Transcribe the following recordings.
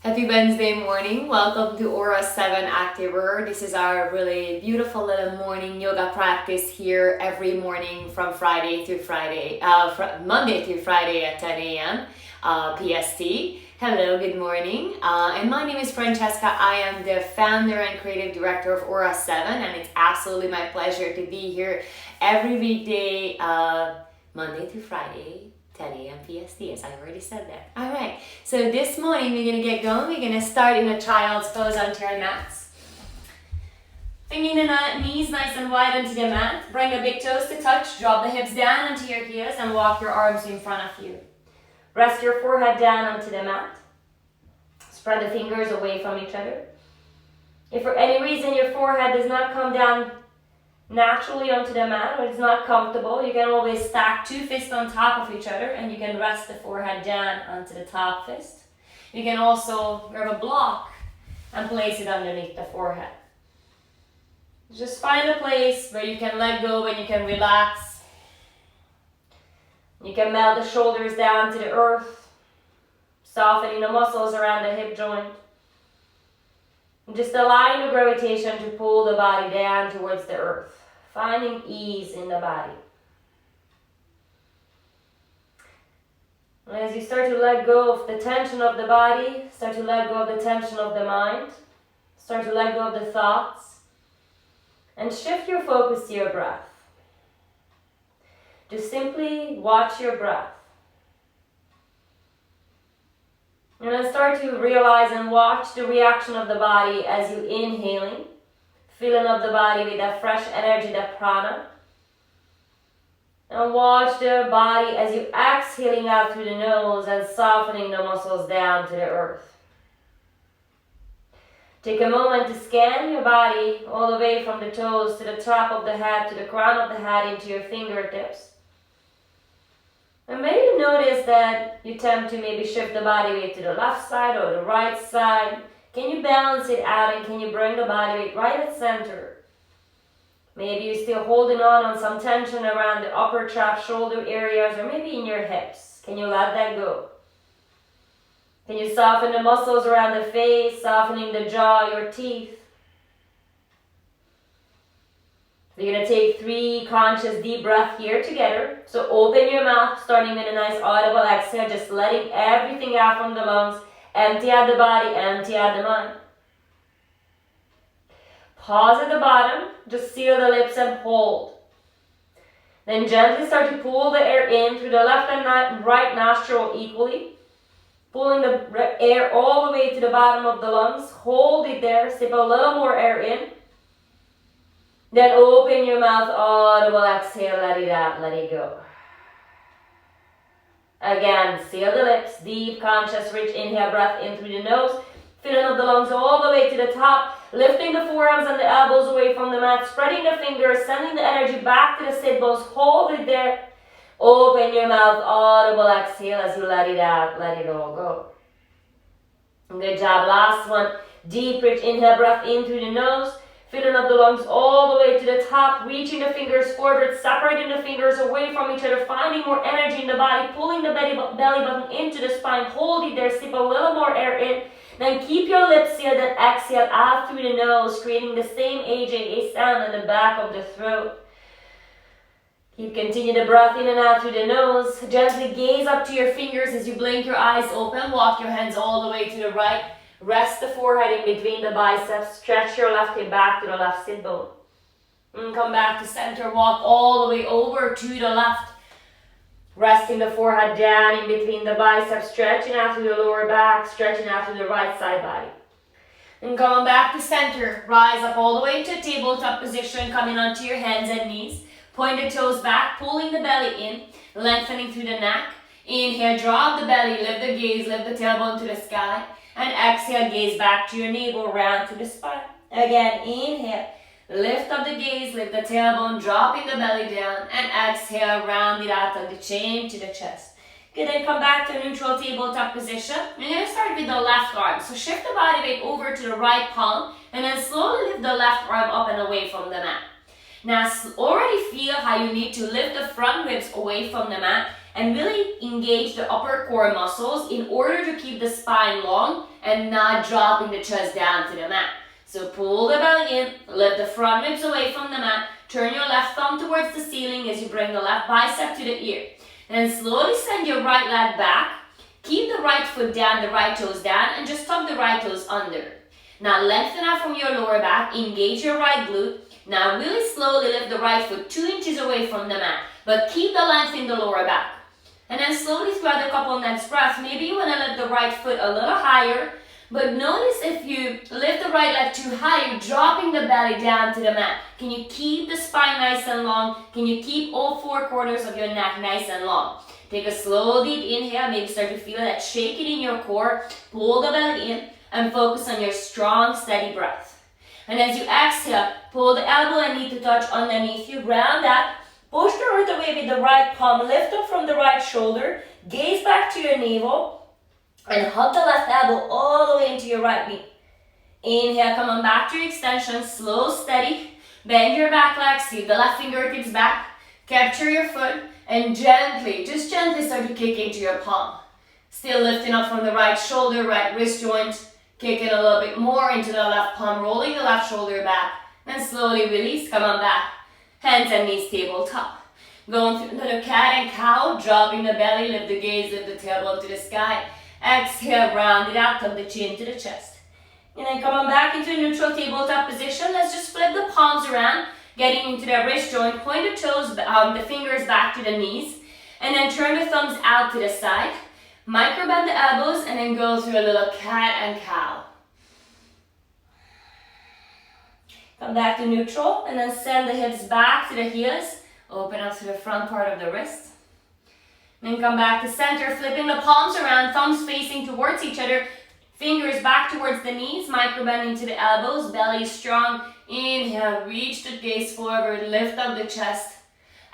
Happy Wednesday morning. Welcome to Aura 7 Activer. This is our really beautiful little morning yoga practice here every morning from Monday through Friday at 10 a.m. PST. Hello, good morning. And my name is Francesca. I am the founder and creative director of Aura 7, and it's absolutely my pleasure to be here every weekday, Monday through Friday. 10 a.m. PST, as I already said that. All right, so this morning we're going to get going. We're going to start in a child's pose onto our mats. Bringing the knees nice and wide onto the mat. Bring the big toes to touch. Drop the hips down onto your heels and walk your arms in front of you. Rest your forehead down onto the mat. Spread the fingers away from each other. If for any reason your forehead does not come down naturally onto the mat or it's not comfortable, you can always stack two fists on top of each other and you can rest the forehead down onto the top fist. You can also grab a block and place it underneath the forehead. Just find a place where you can let go and you can relax. You can melt the shoulders down to the earth, softening the muscles around the hip joint. Just allowing the gravitation to pull the body down towards the earth. Finding ease in the body. And as you start to let go of the tension of the body, start to let go of the tension of the mind, start to let go of the thoughts, and shift your focus to your breath. Just simply watch your breath. And then start to realize and watch the reaction of the body as you inhaling. Filling up the body with that fresh energy, that prana. And watch the body as you exhaling out through the nose and softening the muscles down to the earth. Take a moment to scan your body all the way from the toes to the top of the head, to the crown of the head, into your fingertips. And maybe you notice that you tend to maybe shift the body weight to the left side or the right side. Can you balance it out and can you bring the body weight right at center? Maybe you're still holding on some tension around the upper trap shoulder areas or maybe in your hips. Can you let that go? Can you soften the muscles around the face, softening the jaw, your teeth? We're going to take 3 conscious deep breaths here together. So open your mouth, starting with a nice audible exhale, just letting everything out from the lungs. Empty out the body, empty out the mind. Pause at the bottom, just seal the lips and hold. Then gently start to pull the air in through the left and right nostril equally. Pulling the air all the way to the bottom of the lungs. Hold it there, sip a little more air in. Then open your mouth, audible exhale, let it out, let it go. Again, seal the lips, deep, conscious, rich inhale, breath in through the nose, filling up the lungs all the way to the top, lifting the forearms and the elbows away from the mat, spreading the fingers, sending the energy back to the sit bones, hold it there, open your mouth, audible exhale as you let it out, let it all go. Good job, last one, deep, rich inhale, breath in through the nose, filling up the lungs all the way to the top, reaching the fingers forward, separating the fingers away from each other, finding more energy in the body, pulling the belly button into the spine, hold it there, sip a little more air in, then keep your lips sealed and exhale out through the nose, creating the same AJA sound in the back of the throat. Continue the breath in and out through the nose. Gently gaze up to your fingers as you blink your eyes open, walk your hands all the way to the right. Rest the forehead in between the biceps. Stretch your left hip back to the left sit bone. And come back to center. Walk all the way over to the left. Resting the forehead down in between the biceps. Stretching out through the lower back. Stretching out through the right side body. And come back to center. Rise up all the way into tabletop position. Coming onto your hands and knees. Point the toes back. Pulling the belly in. Lengthening through the neck. Inhale. Drop the belly. Lift the gaze. Lift the tailbone to the sky. And exhale, gaze back to your navel, round to the spine. Again, inhale, lift up the gaze, lift the tailbone, dropping the belly down. And exhale, round it out on the chin to the chest. Good, then come back to a neutral tabletop position. You're going to start with the left arm. So shift the body weight over to the right palm. And then slowly lift the left arm up and away from the mat. Now already feel how you need to lift the front ribs away from the mat and really engage the upper core muscles in order to keep the spine long and not dropping the chest down to the mat. So pull the belly in, lift the front ribs away from the mat, turn your left thumb towards the ceiling as you bring the left bicep to the ear. Then slowly send your right leg back, keep the right foot down, the right toes down, and just tuck the right toes under. Now lengthen out from your lower back, engage your right glute. Now really slowly lift the right foot 2 inches away from the mat, but keep the length in the lower back. And then slowly throughout a couple next breaths, maybe you want to lift the right foot a little higher, but notice if you lift the right leg too high, you're dropping the belly down to the mat. Can you keep the spine nice and long? Can you keep all 4 corners of your neck nice and long? Take a slow deep inhale, maybe start to feel that shaking in your core. Pull the belly in and focus on your strong, steady breath. And as you exhale, pull the elbow and knee to touch underneath you. Round up. Push the earth away with the right palm. Lift up from the right shoulder. Gaze back to your navel. And hug the left elbow all the way into your right knee. Inhale, come on back to your extension. Slow, steady. Bend your back leg. See the left fingertips back. Capture your foot. And gently, just gently start to kick into your palm. Still lifting up from the right shoulder, right wrist joint. Kick it a little bit more into the left palm, rolling the left shoulder back. And slowly release, come on back. Hands and knees tabletop. Going through another cat and cow, dropping the belly, lift the gaze, lift the tailbone to the sky. Exhale, round it out, tuck the chin to the chest. And then come on back into a neutral tabletop position. Let's just flip the palms around, getting into the wrist joint. Point the toes, the fingers back to the knees. And then turn the thumbs out to the side. Micro bend the elbows and then go through a little cat and cow. Come back to neutral and then send the hips back to the heels. Open up to the front part of the wrist. Then come back to center, flipping the palms around, thumbs facing towards each other. Fingers back towards the knees, micro bend into the elbows, belly strong. Inhale, reach the gaze forward, lift up the chest.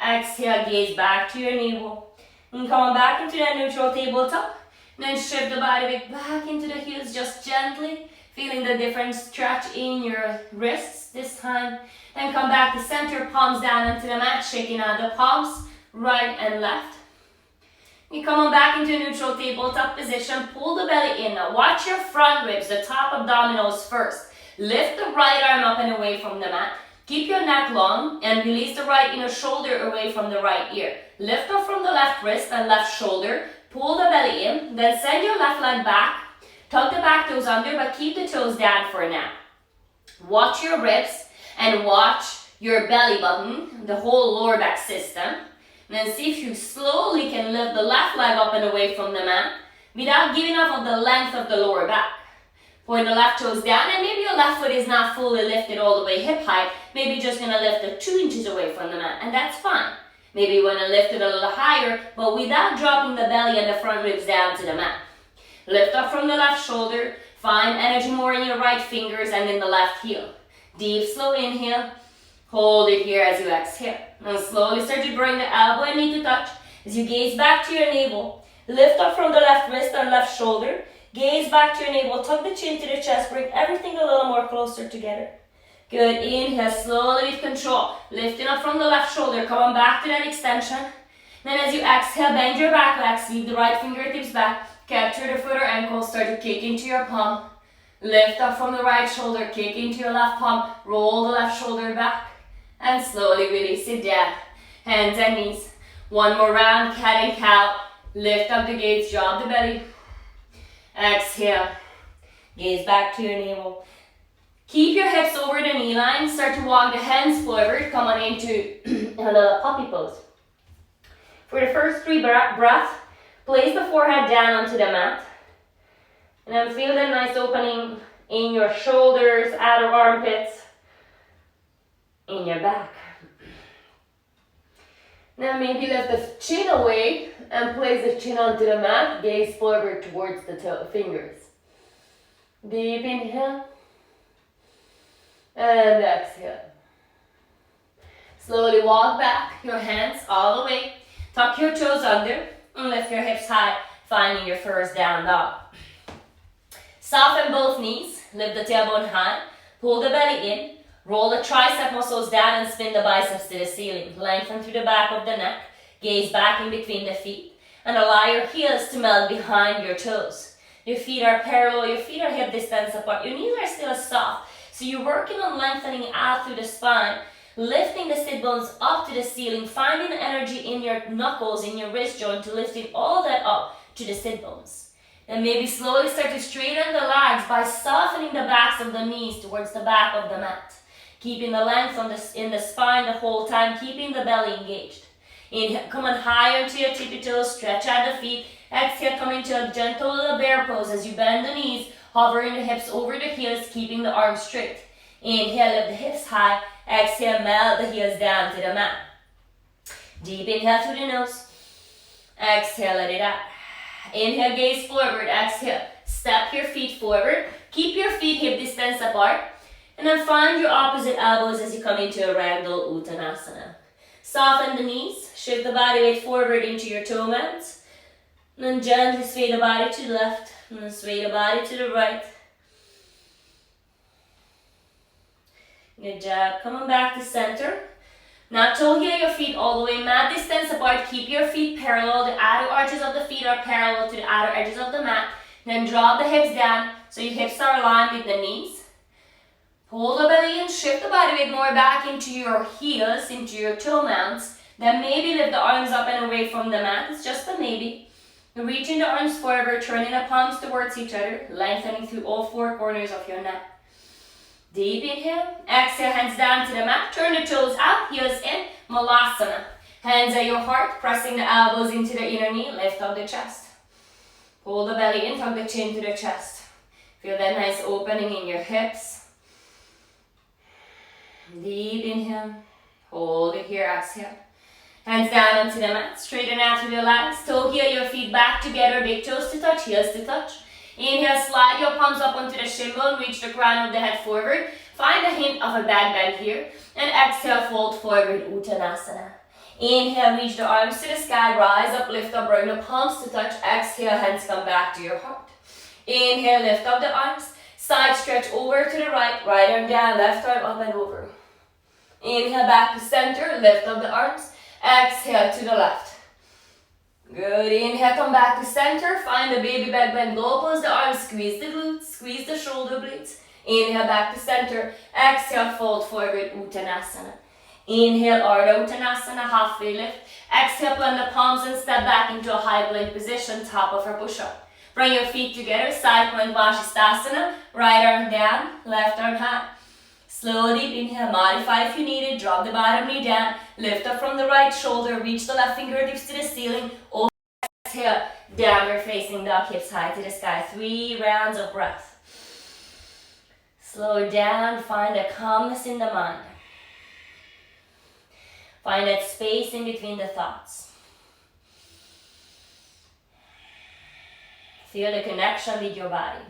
Exhale, gaze back to your navel. And come on back into that neutral tabletop. Then shift the body weight back into the heels, just gently. Feeling the different stretch in your wrists this time. Then come back to center, palms down onto the mat, shaking out the palms, right and left. You come on back into neutral tabletop position, pull the belly in. Now watch your front ribs, the top abdominals first. Lift the right arm up and away from the mat. Keep your neck long and release the right inner shoulder away from the right ear. Lift up from the left wrist and left shoulder. Pull the belly in, then send your left leg back. Tuck the back toes under, but keep the toes down for now. Watch your ribs and watch your belly button, the whole lower back system. And then see if you slowly can lift the left leg up and away from the mat without giving up on the length of the lower back. Point the left toes down, and maybe your left foot is not fully lifted all the way hip height. Maybe you're just going to lift it 2 inches away from the mat, and that's fine. Maybe you want to lift it a little higher, but without dropping the belly and the front ribs down to the mat. Lift up from the left shoulder. Find energy more in your right fingers and in the left heel. Deep, slow inhale. Hold it here as you exhale. And slowly start to bring the elbow and knee to touch as you gaze back to your navel. Lift up from the left wrist and left shoulder. Gaze back to your navel, tuck the chin to the chest, bring everything a little more closer together. Good, inhale, slowly with control. Lifting up from the left shoulder, come on back to that extension. Then as you exhale, bend your back leg, sweep the right fingertips back, capture the foot or ankle, start to kick into your palm. Lift up from the right shoulder, kick into your left palm, roll the left shoulder back, and slowly release it down. Hands and knees. One more round, cat and cow. Lift up the gaze, drop the belly. Exhale, gaze back to your navel. Keep your hips over the knee line. Start to walk the hands forward. Come on into a little puppy pose. For the first 3 breaths, place the forehead down onto the mat. And then feel the nice opening in your shoulders, outer armpits, in your back. Now maybe lift the chin away and place the chin onto the mat. Gaze forward towards the fingers. Deep inhale. And exhale. Slowly walk back your hands all the way. Tuck your toes under and lift your hips high, finding your first down dog. Soften both knees. Lift the tailbone high. Pull the belly in. Roll the tricep muscles down and spin the biceps to the ceiling. Lengthen through the back of the neck. Gaze back in between the feet and allow your heels to melt behind your toes. Your feet are parallel, your feet are hip distance apart, your knees are still soft. So you're working on lengthening out through the spine, lifting the sit bones up to the ceiling, finding the energy in your knuckles, in your wrist joint, to lifting all that up to the sit bones. Then maybe slowly start to straighten the legs by softening the backs of the knees towards the back of the mat. Keeping the length in the spine the whole time, keeping the belly engaged. Inhale, come on high onto your tippy toes, stretch out the feet. Exhale, come into a gentle little bear pose as you bend the knees, hovering the hips over the heels, keeping the arms straight. Inhale, lift the hips high. Exhale, melt the heels down to the mat. Deep inhale through the nose. Exhale, let it out. Inhale, gaze forward. Exhale, step your feet forward. Keep your feet hip distance apart. And then find your opposite elbows as you come into a ragdoll uttanasana. Soften the knees. Shift the body weight forward into your toe mounts. And then gently sway the body to the left. And then sway the body to the right. Good job. Coming back to center. Now toe heel your feet all the way mat distance apart. Keep your feet parallel. The outer arches of the feet are parallel to the outer edges of the mat. Then drop the hips down so your hips are aligned with the knees. Pull the belly in. Shift the body weight more back into your heels, into your toe mounts. Then maybe lift the arms up and away from the mat. It's just a maybe. Reaching the arms forward, turning the palms towards each other, lengthening through all four corners of your neck. Deep inhale. Exhale, hands down to the mat. Turn the toes out, heels in. Malasana. Hands at your heart, pressing the elbows into the inner knee. Lift up the chest. Pull the belly in, tuck the chin to the chest. Feel that nice opening in your hips. Deep inhale. Hold it here, exhale. Hands down onto the mat. Straighten out through the legs. Toe heel your feet back together. Big toes to touch, heels to touch. Inhale, slide your palms up onto the shin bone. Reach the crown of the head forward. Find a hint of a back bend here. And exhale, fold forward, Uttanasana. Inhale, reach the arms to the sky. Rise up, lift up, bring the palms to touch. Exhale, hands come back to your heart. Inhale, lift up the arms. Side stretch over to the right. Right arm down, left arm up and over. Inhale, back to center. Lift up the arms. Exhale to the left. Good. Inhale, come back to center. Find the baby back bend. Low pose the arms. Squeeze the glutes. Squeeze the shoulder blades. Inhale, back to center. Exhale, fold forward, Uttanasana. Inhale, Ardha Uttanasana, halfway lift. Exhale, plant the palms and step back into a high plank position, top of our push-up. Bring your feet together, side plank Vashisthasana. Right arm down, left arm high. Slow deep inhale, modify if you need it. Drop the bottom knee down. Lift up from the right shoulder. Reach the left fingertips to the ceiling. Over, exhale, downward facing dog, hips high to the sky. 3 rounds of breath. Slow down, find a calmness in the mind. Find that space in between the thoughts. Feel the connection with your body.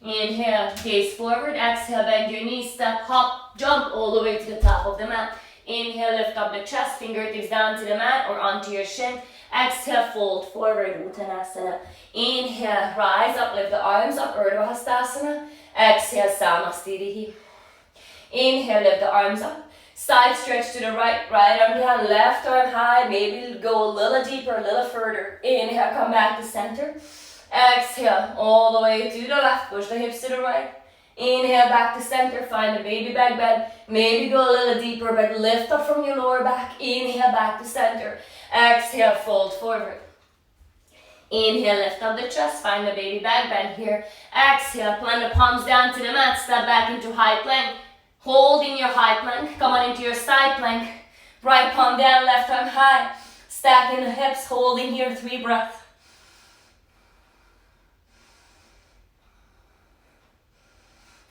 Inhale, gaze forward. Exhale, bend your knees, step, hop, jump all the way to the top of the mat. Inhale, lift up the chest, fingertips down to the mat or onto your shin. Exhale, fold forward, Uttanasana. Inhale, rise up, lift the arms up, Urdhva Hastasana. Exhale, Samasthiti. Inhale, lift the arms up. Side stretch to the right, right arm down, left arm high. Maybe go a little deeper, a little further. Inhale, come back to center. Exhale, all the way to the left. Push the hips to the right. Inhale, back to center. Find a baby back bend. Maybe go a little deeper, but lift up from your lower back. Inhale, back to center. Exhale, fold forward. Inhale, lift up the chest. Find a baby back bend here. Exhale, plant the palms down to the mat. Step back into high plank. Hold in your high plank. Come on into your side plank. Right palm down, left arm high. Stacking the hips, holding here, 3 breaths.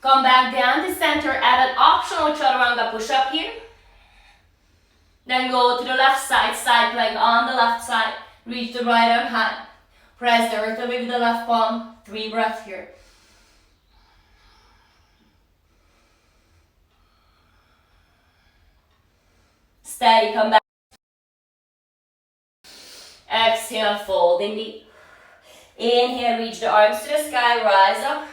Come back down to center, add an optional chaturanga push-up here. Then go to the left side, side plank on the left side. Reach the right arm high. Press the earth away with the left palm. 3 breaths here. Steady, come back. Exhale, folding deep. Inhale, reach the arms to the sky, rise up.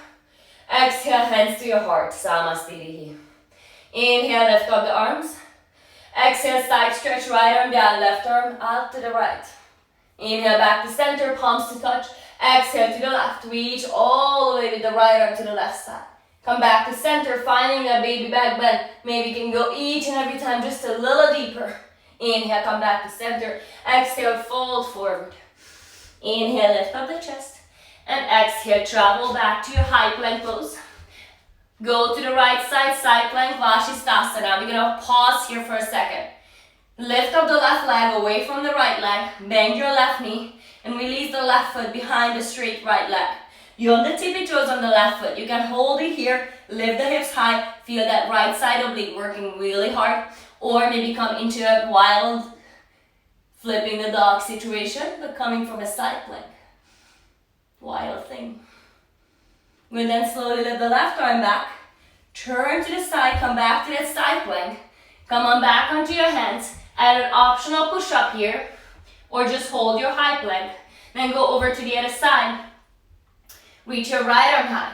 Exhale, hands to your heart, Samasthiti. Inhale, lift up the arms. Exhale, side stretch, right arm down, left arm out to the right. Inhale, back to center, palms to touch. Exhale to the left, reach all the way with the right arm to the left side. Come back to center, finding that baby back bend. Maybe you can go each and every time just a little deeper. Inhale, come back to center. Exhale, fold forward. Inhale, lift up the chest. And exhale, travel back to your high plank pose. Go to the right side, side plank, Tadasana. We're going to pause here for a second. Lift up the left leg away from the right leg. Bend your left knee. And release the left foot behind the straight right leg. You're on the tippy toes on the left foot. You can hold it here. Lift the hips high. Feel that right side oblique working really hard. Or maybe come into a wild flipping the dog situation, but coming from a side plank. Wild thing. We'll then slowly lift the left arm back. Turn to the side, come back to that side plank. Come on back onto your hands. Add an optional push-up here. Or just hold your high plank. Then go over to the other side. Reach your right arm high.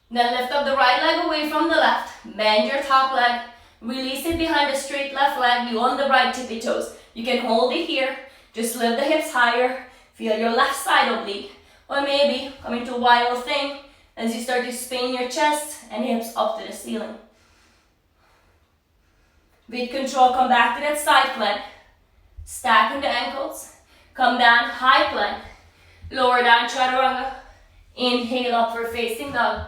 Then lift up the right leg away from the left. Bend your top leg. Release it behind the straight left leg. You on the right tippy toes. You can hold it here. Just lift the hips higher. Feel your left side oblique. Or maybe come into wild thing as you start to spin your chest and hips up to the ceiling. With control, come back to that side plank. Stacking the ankles. Come down, high plank. Lower down, chaturanga. Inhale, upward facing dog.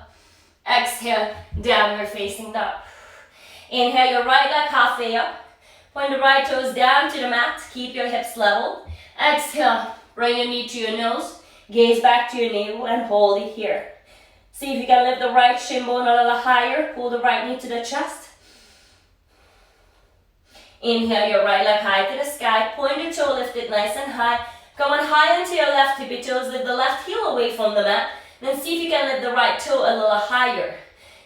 Exhale, downward facing dog. Inhale, your right leg halfway up. Point the right toes down to the mat. Keep your hips level. Exhale, bring your knee to your nose. Gaze back to your navel and hold it here. See if you can lift the right shin bone a little higher. Pull the right knee to the chest. Inhale, your right leg high to the sky. Point your toe, lift it nice and high. Come on high onto your left tippy toes. Lift the left heel away from the mat. Then see if you can lift the right toe a little higher.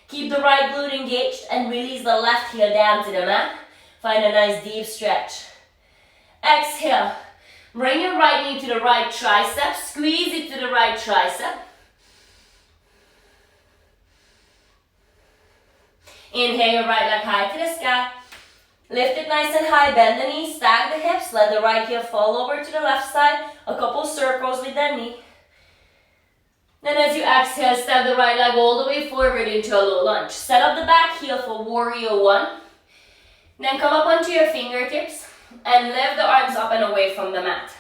Keep the right glute engaged and release the left heel down to the mat. Find a nice deep stretch. Exhale. Bring your right knee to the right tricep. Squeeze it to the right tricep. Inhale, your right leg high to the sky. Lift it nice and high. Bend the knee. Stack the hips. Let the right heel fall over to the left side. A couple circles with that knee. Then as you exhale, step the right leg all the way forward into a low lunge. Set up the back heel for warrior one. Then come up onto your fingertips and lift the arms up and away from the mat.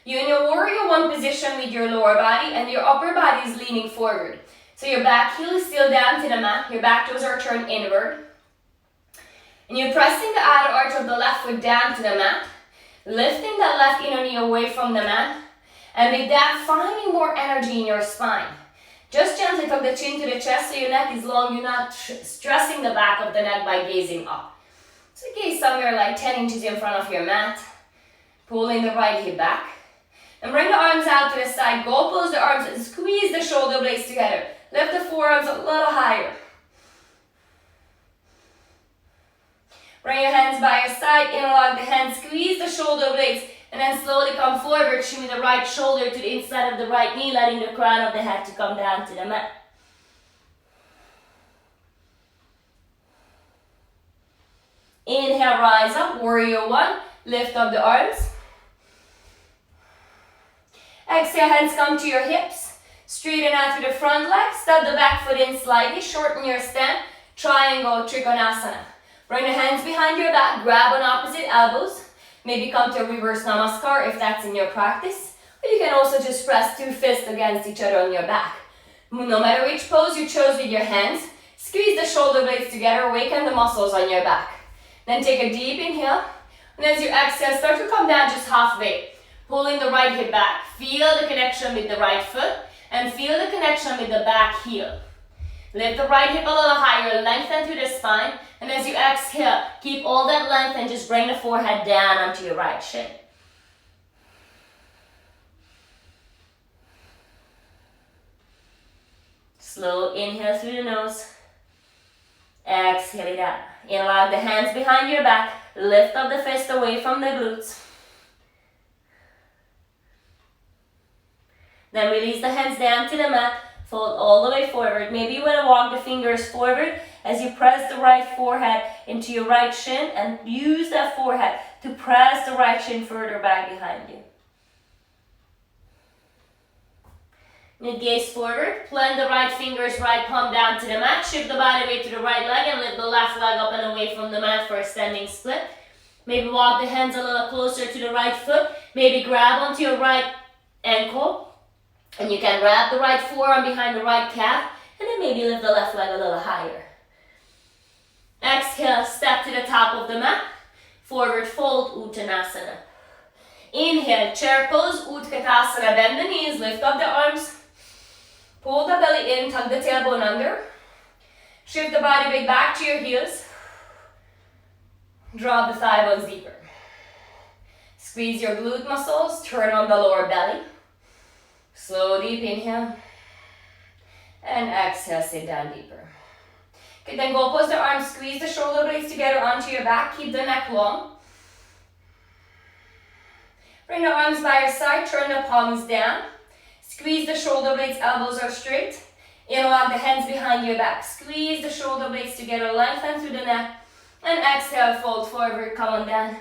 You're in your warrior one position with your lower body and your upper body is leaning forward. So your back heel is still down to the mat. Your back toes are turned inward. And you're pressing the outer arch of the left foot down to the mat. Lifting that left inner knee away from the mat. And with that, finding more energy in your spine. Just gently tuck the chin to the chest so your neck is long. You're not stressing the back of the neck by gazing up. So gaze somewhere like 10 inches in front of your mat. Pulling the right hip back. And bring the arms out to the side. Go close the arms and squeeze the shoulder blades together. Lift the forearms a little higher. Bring your hands by your side. Interlock the hands. Squeeze the shoulder blades. And then slowly come forward, shimmy the right shoulder to the inside of the right knee, letting the crown of the head to come down to the mat. Inhale, rise up, warrior one. Lift up the arms. Exhale, hands come to your hips. Straighten out through the front leg. Step the back foot in slightly. Shorten your stand. Triangle, trikonasana. Bring the hands behind your back. Grab on opposite elbows. Maybe come to a reverse namaskar if that's in your practice. Or you can also just press two fists against each other on your back. No matter which pose you chose with your hands, squeeze the shoulder blades together, awaken the muscles on your back. Then take a deep inhale. And as you exhale, start to come down just halfway. Pulling the right hip back. Feel the connection with the right foot. And feel the connection with the back heel. Lift the right hip a little higher, lengthen through the spine. And as you exhale, keep all that length and just bring the forehead down onto your right shin. Slow inhale through the nose. Exhale it out. Interlock the hands behind your back. Lift up the fist away from the glutes. Then release the hands down to the mat. Fold all the way forward. Maybe you want to walk the fingers forward as you press the right forehead into your right shin and use that forehead to press the right shin further back behind you. Mid gaze forward, plant the right fingers, right palm down to the mat, shift the body weight to the right leg and lift the left leg up and away from the mat for a standing split. Maybe walk the hands a little closer to the right foot, maybe grab onto your right ankle, and you can wrap the right forearm behind the right calf, and then maybe lift the left leg a little higher. Exhale, step to the top of the mat, forward fold, Uttanasana. Inhale, chair pose, Utkatasana, bend the knees, lift up the arms, pull the belly in, tuck the tailbone under, shift the body weight back to your heels, drop the thigh bones deeper. Squeeze your glute muscles, turn on the lower belly. Slow, deep inhale. And exhale, sit down deeper. Okay, then go pose the arms, squeeze the shoulder blades together onto your back, keep the neck long. Bring the arms by your side, turn the palms down. Squeeze the shoulder blades, elbows are straight. Interlock the hands behind your back. Squeeze the shoulder blades together, lengthen through the neck. And exhale, fold forward, come on down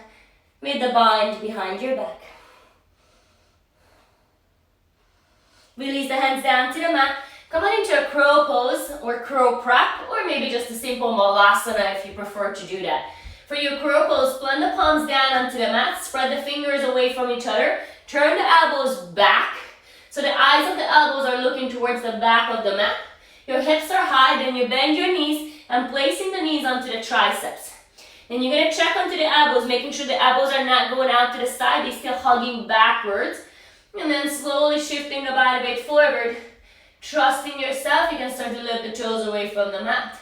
with the bind behind your back. Release the hands down to the mat. Come on into a crow pose or crow prep, or maybe just a simple malasana if you prefer to do that. For your crow pose, plant the palms down onto the mat, spread the fingers away from each other, turn the elbows back, so the eyes of the elbows are looking towards the back of the mat. Your hips are high, then you bend your knees and placing the knees onto the triceps. Then you're going to check onto the elbows, making sure the elbows are not going out to the side, they're still hugging backwards. And then slowly shifting the body weight forward, trusting yourself, you can start to lift the toes away from the mat.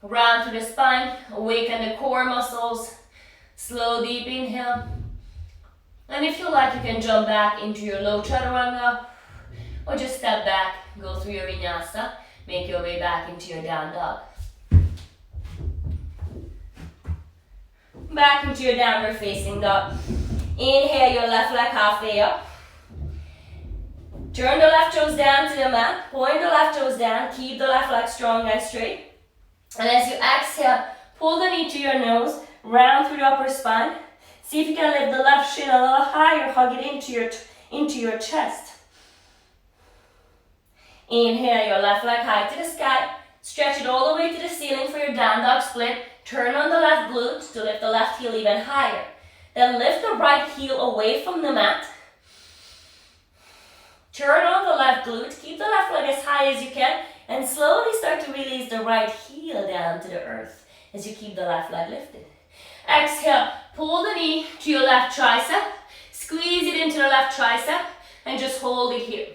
Round through the spine, awaken the core muscles, slow deep inhale. And if you like, you can jump back into your low chaturanga, or just step back, go through your vinyasa, make your way back into your down dog. Back into your downward facing dog. Inhale your left leg halfway up. Turn the left toes down to the mat, point the left toes down, keep the left leg strong and straight. And as you exhale, pull the knee to your nose, round through the upper spine. See if you can lift the left shin a little higher, hug it into your chest. Inhale your left leg high to the sky, stretch it all the way to the ceiling for your down dog split. Turn on the left glute to lift the left heel even higher. Then lift the right heel away from the mat. Turn on the left glute, keep the left leg as high as you can, and slowly start to release the right heel down to the earth as you keep the left leg lifted. Exhale, pull the knee to your left tricep, squeeze it into the left tricep, and just hold it here.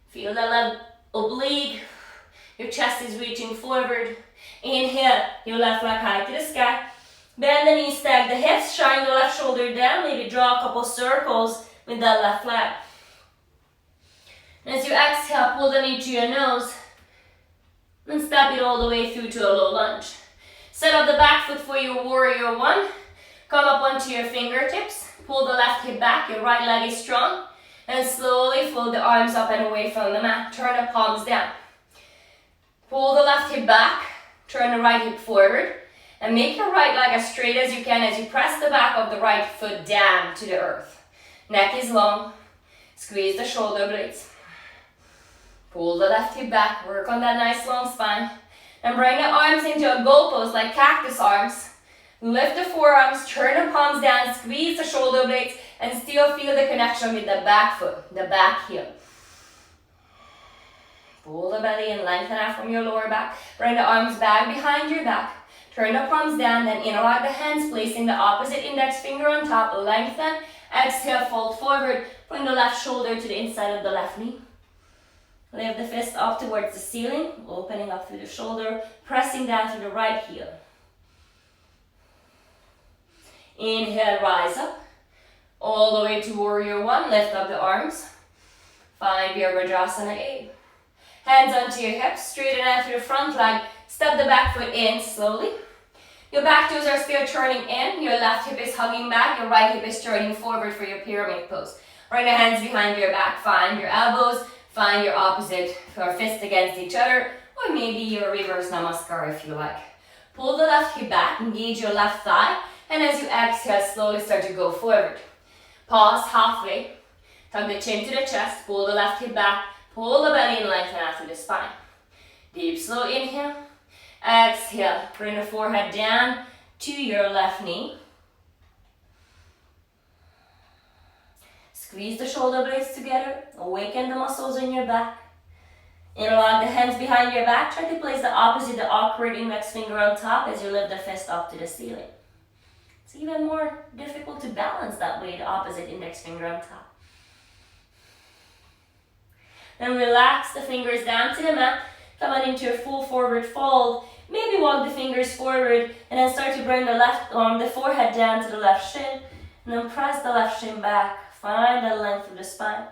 Feel the left oblique, your chest is reaching forward. Inhale, your left leg high to the sky. Bend the knees, stack the hips, shine the left shoulder down, maybe draw a couple circles with that left leg. As you exhale, pull the knee to your nose and step it all the way through to a low lunge. Set up the back foot for your warrior one. Come up onto your fingertips. Pull the left hip back, your right leg is strong. And slowly fold the arms up and away from the mat. Turn the palms down. Pull the left hip back. Turn the right hip forward. And make your right leg as straight as you can as you press the back of the right foot down to the earth. Neck is long. Squeeze the shoulder blades. Pull the left hip back, work on that nice long spine. And bring the arms into a goal pose like cactus arms. Lift the forearms, turn the palms down, squeeze the shoulder blades, and still feel the connection with the back foot, the back heel. Pull the belly and lengthen out from your lower back. Bring the arms back behind your back. Turn the palms down, then interlock the hands, placing the opposite index finger on top. Lengthen. Exhale, fold forward. Bring the left shoulder to the inside of the left knee. Lift the fist up towards the ceiling, opening up through the shoulder, pressing down through the right heel. Inhale, rise up. All the way to warrior one, lift up the arms. Find your Vajrasana 8. Hands onto your hips, straighten out through the front leg. Step the back foot in slowly. Your back toes are still turning in. Your left hip is hugging back. Your right hip is turning forward for your pyramid pose. Bring the hands behind your back. Find your elbows. Find your opposite or fist against each other. or maybe your reverse namaskar if you like. Pull the left hip back, engage your left thigh, and as you exhale, slowly start to go forward. Pause halfway, tuck the chin to the chest, pull the left hip back, pull the belly and lengthen out through the spine. Deep, slow inhale, exhale, bring the forehead down to your left knee. Squeeze the shoulder blades together, awaken the muscles in your back. Interlock the hands behind your back, try to place the opposite, the awkward index finger on top as you lift the fist up to the ceiling. It's even more difficult to balance that way, the opposite index finger on top. Then relax the fingers down to the mat, come on into a full forward fold. Maybe walk the fingers forward and then start to bring the left arm, the forehead down to the left shin, and then press the left shin back. Find the length of the spine.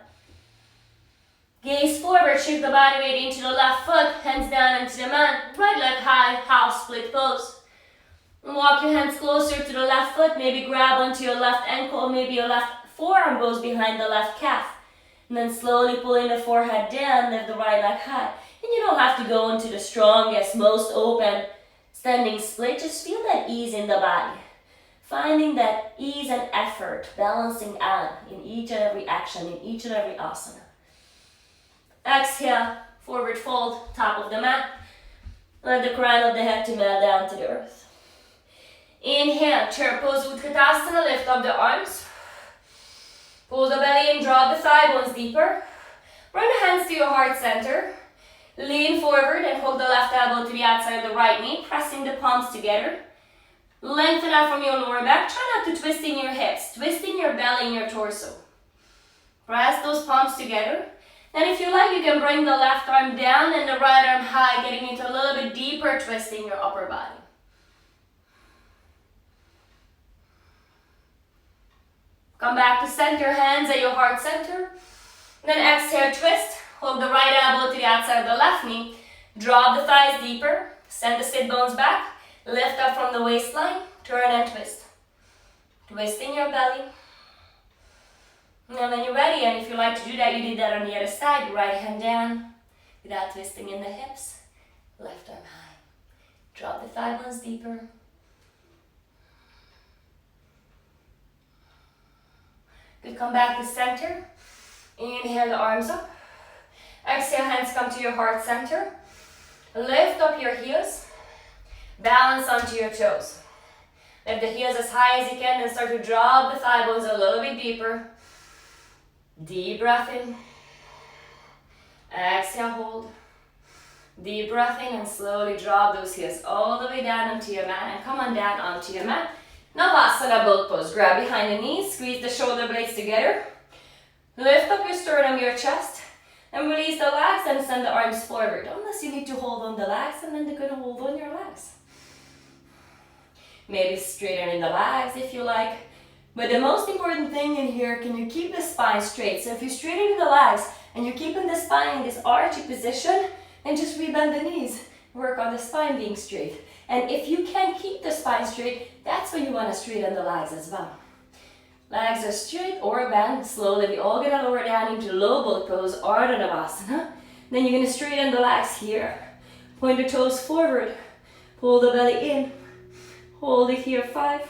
Gaze forward, shift the body weight into the left foot, hands down into the mat, right leg high, half split pose. Walk your hands closer to the left foot, maybe grab onto your left ankle, maybe your left forearm goes behind the left calf. And then slowly pulling the forehead down, lift the right leg high. And you don't have to go into the strongest, most open standing split, just feel that ease in the body. Finding that ease and effort, balancing out in each and every action, in each and every asana. Exhale, forward fold, top of the mat. Let the crown of the head to melt down to the earth. Inhale, chair pose, Tadasana, lift up the arms. Pull the belly in, draw the thigh bones deeper. Bring the hands to your heart center. Lean forward and hold the left elbow to the outside of the right knee, pressing the palms together. Lengthen out from your lower back. Try not to twist in your hips, twisting your belly and your torso. Press those palms together. And if you like, you can bring the left arm down and the right arm high, getting into a little bit deeper twist in your upper body. Come back to center, hands at your heart center. Then exhale, twist. Hold the right elbow to the outside of the left knee. Drop the thighs deeper. Send the sit bones back. Lift up from the waistline. Turn and twist. Twisting your belly. And when you're ready, and if you like to do that, you did that on the other side. Right hand down without twisting in the hips. Left arm high. Drop the thigh bones deeper. Good, come back to center. Inhale the arms up. Exhale, hands come to your heart center. Lift up your heels. Balance onto your toes. Lift the heels as high as you can, then start to drop the thigh bones a little bit deeper. Deep breath in. Exhale, hold. Deep breath in and slowly drop those heels all the way down onto your mat and come on down onto your mat. Navasana boat pose. Grab behind the knees, squeeze the shoulder blades together. Lift up your sternum, your chest, and release the legs and send the arms forward. Unless you need to hold on the legs, and then they're going to hold on your legs. Maybe straighten in the legs if you like. But the most important thing in here, can you keep the spine straight? So if you straighten the legs and you're keeping the spine in this archy position, then just rebend the knees. Work on the spine being straight. And if you can keep the spine straight, that's when you want to straighten the legs as well. Legs are straight or bent. Slowly, we all gonna lower down into low boat pose, Ardha Navasana. Then you're gonna straighten the legs here. Point the toes forward. Pull the belly in. Hold it here. 5,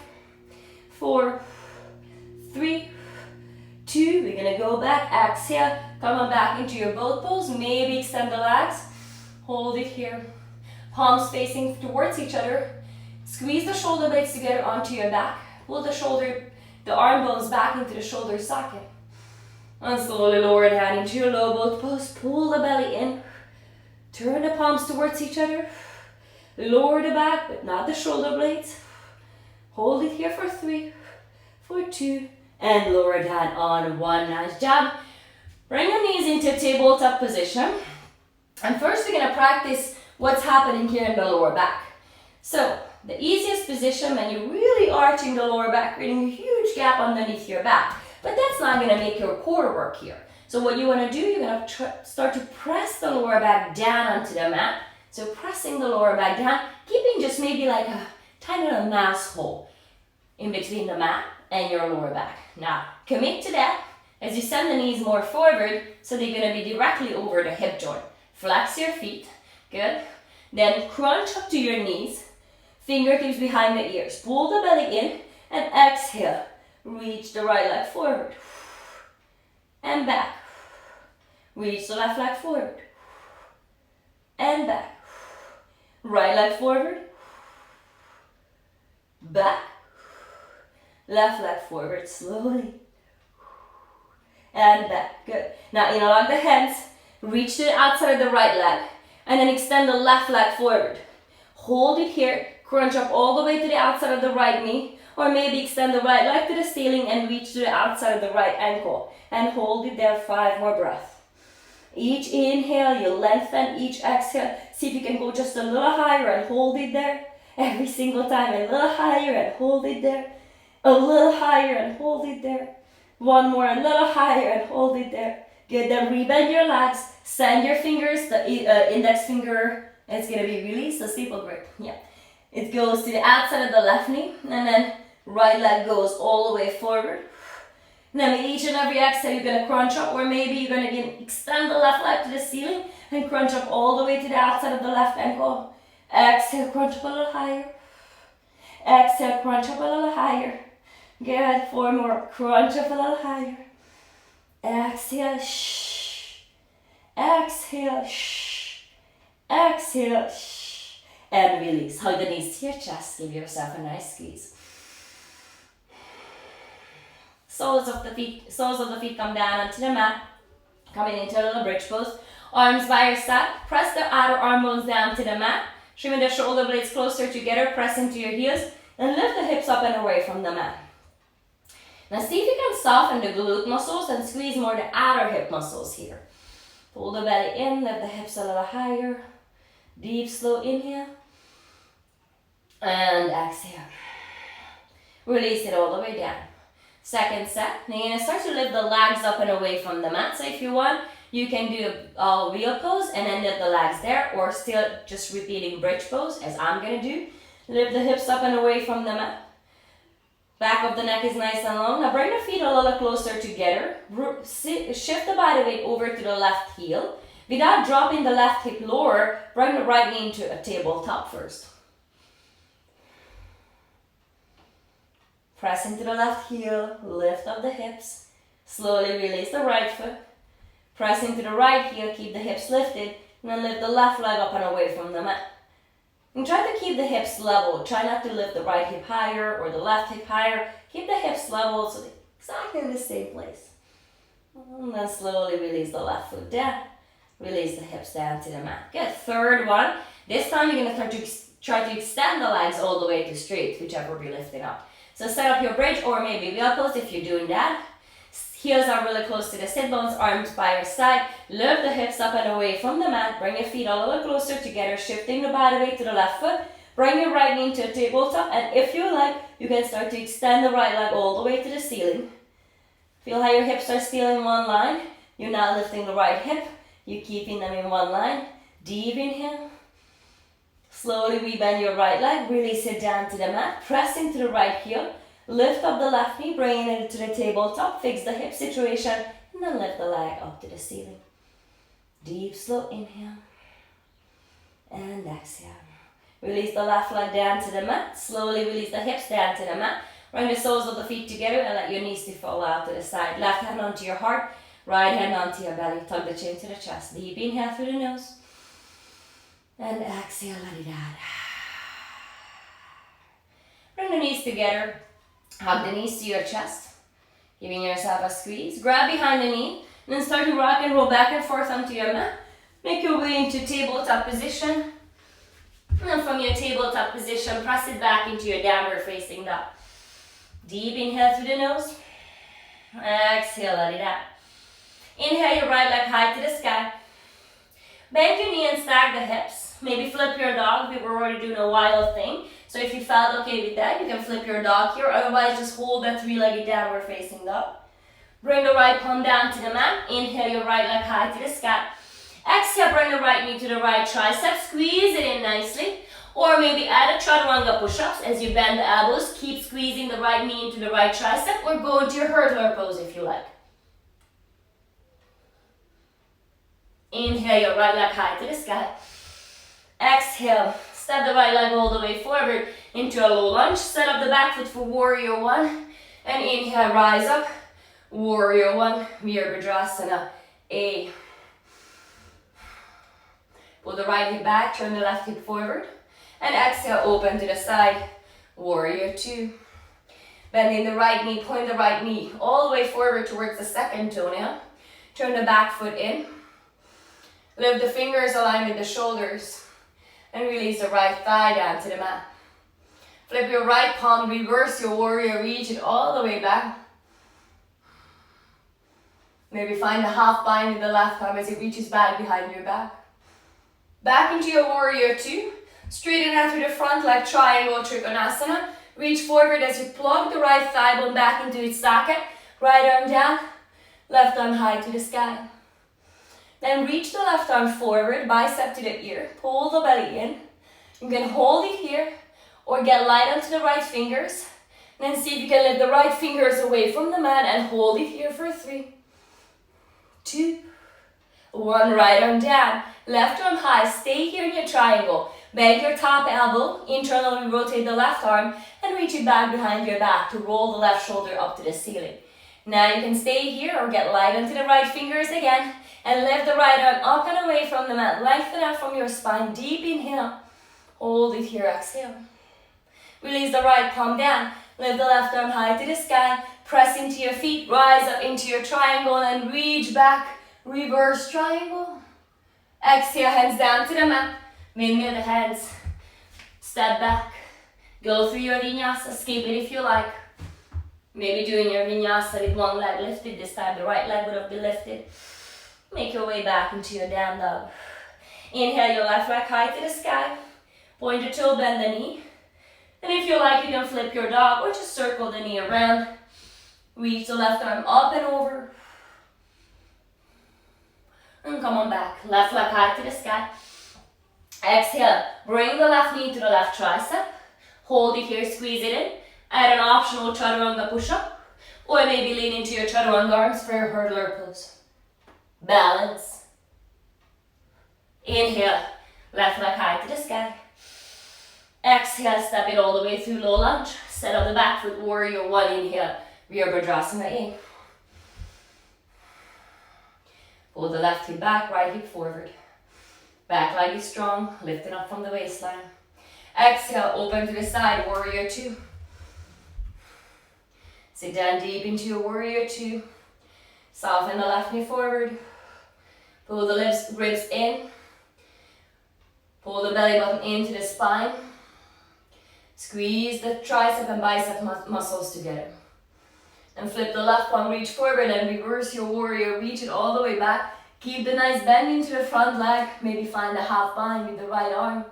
4, 3, 2. We're gonna go back. Exhale. Come on back into your boat pose. Maybe extend the legs. Hold it here. Palms facing towards each other. Squeeze the shoulder blades together onto your back. Pull the arm bones back into the shoulder socket. And slowly lower down into your low boat pose. Pull the belly in. Turn the palms towards each other. Lower the back, but not the shoulder blades. Hold it here for 3, for 2, and lower down on 1. Nice job. Bring your knees into tabletop position. And first we're gonna practice what's happening here in the lower back. So, the easiest position when you're really arching the lower back, creating a huge gap underneath your back. But that's not gonna make your core work here. So what you wanna do, you're gonna start to press the lower back down onto the mat. So pressing the lower back down, keeping just maybe like a tiny little mouse hole in between the mat and your lower back. Now, commit to that as you send the knees more forward so they're gonna be directly over the hip joint. Flex your feet, good. Then crunch up to your knees. Fingertips behind the ears. Pull the belly in and exhale. Reach the right leg forward. And back. Reach the left leg forward. And back. Right leg forward. Back. Left leg forward slowly. And back. Good. Now interlock the hands. Reach to the outside of the right leg. And then extend the left leg forward. Hold it here. Crunch up all the way to the outside of the right knee. Or maybe extend the right leg to the ceiling and reach to the outside of the right ankle. And hold it there 5 more breaths. Each inhale, you lengthen. Each exhale, see if you can go just a little higher and hold it there. Every single time, a little higher and hold it there. A little higher and hold it there. One more, a little higher and hold it there. Good, then rebend your legs. Send your fingers, the index finger, it's going to be released, the steeple grip. Yeah. It goes to the outside of the left knee, and then right leg goes all the way forward. And then with each and every exhale, you're going to crunch up, or maybe you're going to extend the left leg to the ceiling and crunch up all the way to the outside of the left ankle. Exhale, crunch up a little higher. Exhale, crunch up a little higher. Good, 4 more. Crunch up a little higher. Exhale, shh. Exhale, shh. Exhale, shh. And release. Hug the knees to your chest. Give yourself a nice squeeze. Soles of the feet come down onto the mat. Coming into a little bridge pose. Arms by your side. Press the outer arm bones down to the mat. Trimming the shoulder blades closer together. Press into your heels. And lift the hips up and away from the mat. Now see if you can soften the glute muscles and squeeze more the outer hip muscles here. Pull the belly in. Lift the hips a little higher. Deep, slow inhale. And exhale. Release it all the way down. Second set. Now you're going to start to lift the legs up and away from the mat. So if you want, you can do a wheel pose and then lift the legs there, or still just repeating bridge pose as I'm going to do. Lift the hips up and away from the mat. Back of the neck is nice and long. Now bring the feet a little closer together. Shift the body weight over to the left heel. Without dropping the left hip lower, bring the right knee into a tabletop first. Press into the left heel, lift up the hips. Slowly release the right foot. Press into the right heel, keep the hips lifted, and then lift the left leg up and away from the mat. And try to keep the hips level. Try not to lift the right hip higher or the left hip higher. Keep the hips level so they're exactly in the same place. And then slowly release the left foot down. Release the hips down to the mat. Good. Third one. This time you're going to try to extend the legs all the way to straight, whichever you're lifting up. So set up your bridge or maybe wheel pose if you're doing that. Heels are really close to the sit bones, arms by your side. Lift the hips up and away from the mat. Bring your feet a little closer together, shifting the body weight to the left foot. Bring your right knee to a tabletop, and if you like, you can start to extend the right leg all the way to the ceiling. Feel how your hips are still in one line. You're not lifting the right hip. You're keeping them in one line. Deep inhale. Slowly rebend your right leg. Release it down to the mat. Press into the right heel. Lift up the left knee, bringing it to the tabletop. Fix the hip situation, and then lift the leg up to the ceiling. Deep, slow inhale. And exhale. Release the left leg down to the mat. Slowly release the hips down to the mat. Bring the soles of the feet together and let your knees fall out to the side. Left hand onto your heart. Right hand onto your belly. Tuck the chin to the chest. Deep inhale through the nose. And exhale, let it out. Bring the knees together. Hug the knees to your chest. Giving yourself a squeeze. Grab behind the knee. And then start to rock and roll back and forth onto your mat. Make your way into tabletop position. And then from your tabletop position, press it back into your downward facing dog. Deep inhale through the nose. Exhale, let it out. Inhale your right leg high to the sky. Bend your knee and stack the hips. Maybe flip your dog. We were already doing a wild thing. So if you felt okay with that, you can flip your dog here. Otherwise, just hold that three-legged downward facing dog. Bring the right palm down to the mat. Inhale your right leg high to the sky. Exhale, bring the right knee to the right tricep. Squeeze it in nicely. Or maybe add a chaturanga push-ups as you bend the elbows. Keep squeezing the right knee into the right tricep, or go into your hurdler pose if you like. Inhale your right leg high to the sky. Exhale, step the right leg all the way forward into a low lunge. Set up the back foot for warrior one. And inhale, rise up. Warrior one, Virabhadrasana, A. Pull the right hip back, turn the left hip forward. And exhale, open to the side. Warrior two. Bending the right knee, point the right knee all the way forward towards the second toenail. Turn the back foot in. Lift the fingers, align with the shoulders. And release the right thigh down to the mat. Flip your right palm, reverse your warrior, reach it all the way back. Maybe find the half bind in the left arm as it reaches back behind your back. Back into your warrior two. Straighten out through the front leg, triangle, Trikonasana. Reach forward as you plug the right thigh bone back into its socket. Right arm down, left arm high to the sky. Then reach the left arm forward, bicep to the ear. Pull the belly in. You can hold it here or get light onto the right fingers. Then see if you can lift the right fingers away from the mat and hold it here for 3, 2, 1. Right arm down, left arm high. Stay here in your triangle. Bend your top elbow, internally rotate the left arm and reach it back behind your back to roll the left shoulder up to the ceiling. Now you can stay here or get light onto the right fingers again and lift the right arm up and away from the mat. Lengthen out from your spine, deep inhale. Hold it here, exhale. Release the right palm down, lift the left arm high to the sky, press into your feet, rise up into your triangle and reach back, reverse triangle. Exhale, hands down to the mat. Windmill the hands, step back, go through your vinyasa, skip it if you like. Maybe doing your vinyasa with one leg lifted, this time the right leg would have been lifted. Make your way back into your down dog. Inhale your left leg high to the sky, point your toe, bend the knee. And if you like, you can flip your dog or just circle the knee around. Reach the left arm up and over. And come on back, left leg high to the sky. Exhale, bring the left knee to the left tricep. Hold it here, squeeze it in. Add an optional chaturanga push-up. Or maybe lean into your chaturanga arms for your hurdler pose. Balance. Inhale, left leg high to the sky. Exhale, step it all the way through low lunge. Set up the back foot, warrior one. Inhale, Virabhadrasana A. Pull the left hip back, right hip forward. Back leg is strong, lifting up from the waistline. Exhale, open to the side, warrior two. Sit down deep into your warrior two. Soften the left knee forward. Pull the ribs in. Pull the belly button into the spine. Squeeze the tricep and bicep muscles together. And flip the left palm, reach forward and reverse your warrior. Reach it all the way back. Keep the nice bend into the front leg. Maybe find a half bind with the right arm.